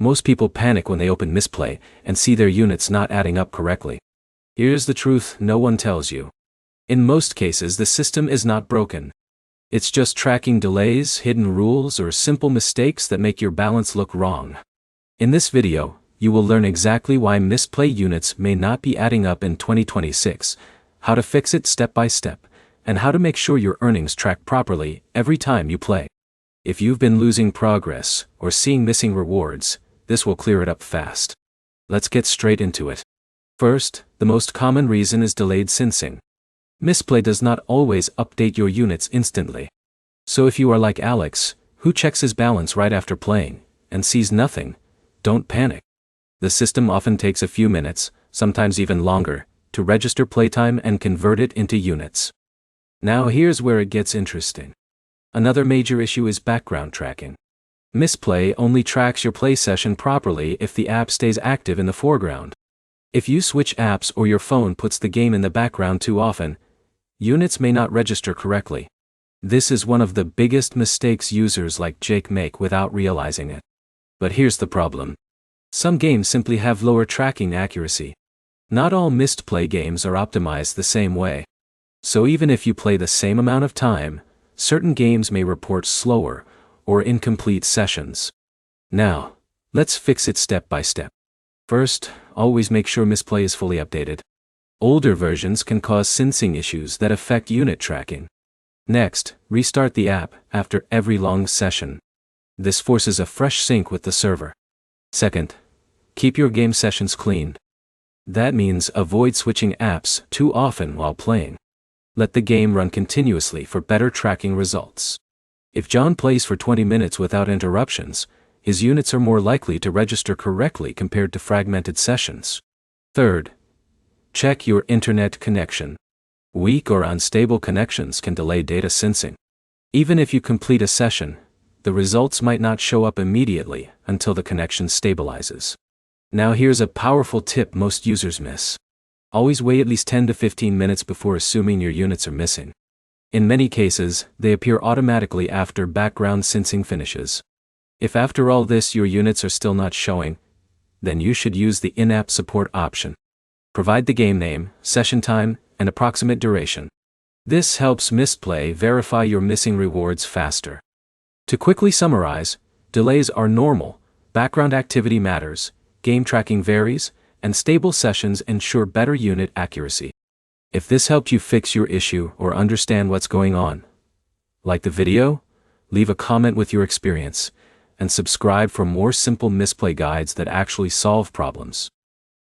Most people panic when they open Mistplay and see their units not adding up correctly. Here's the truth no one tells you. In most cases, the system is not broken. It's just tracking delays, hidden rules, or simple mistakes that make your balance look wrong. In this video, you will learn exactly why Mistplay units may not be adding up in 2026, how to fix it step by step, and how to make sure your earnings track properly every time you play. If you've been losing progress or seeing missing rewards, this will clear it up fast. Let's get straight into it. First, the most common reason is delayed syncing. Mistplay does not always update your units instantly. So if you are like Alex, who checks his balance right after playing, and sees nothing, don't panic. The system often takes a few minutes, sometimes even longer, to register playtime and convert it into units. Now here's where it gets interesting. Another major issue is background tracking. Mistplay only tracks your play session properly if the app stays active in the foreground. If you switch apps or your phone puts the game in the background too often, units may not register correctly. This is one of the biggest mistakes users like Jake make without realizing it. But here's the problem. Some games simply have lower tracking accuracy. Not all Mistplay games are optimized the same way. So even if you play the same amount of time, certain games may report slower or incomplete sessions. Now, let's fix it step by step. First, always make sure Mistplay is fully updated. Older versions can cause syncing issues that affect unit tracking. Next, restart the app after every long session. This forces a fresh sync with the server. Second, keep your game sessions clean. That means avoid switching apps too often while playing. Let the game run continuously for better tracking results. If John plays for 20 minutes without interruptions, his units are more likely to register correctly compared to fragmented sessions. Third, check your internet connection. Weak or unstable connections can delay data syncing. Even if you complete a session, the results might not show up immediately until the connection stabilizes. Now here's a powerful tip most users miss. Always wait at least 10 to 15 minutes before assuming your units are missing. In many cases, they appear automatically after background syncing finishes. If after all this your units are still not showing, then you should use the in-app support option. Provide the game name, session time, and approximate duration. This helps Mistplay verify your missing rewards faster. To quickly summarize, delays are normal, background activity matters, game tracking varies, and stable sessions ensure better unit accuracy. If this helped you fix your issue or understand what's going on, like the video, leave a comment with your experience, and subscribe for more simple Mistplay guides that actually solve problems.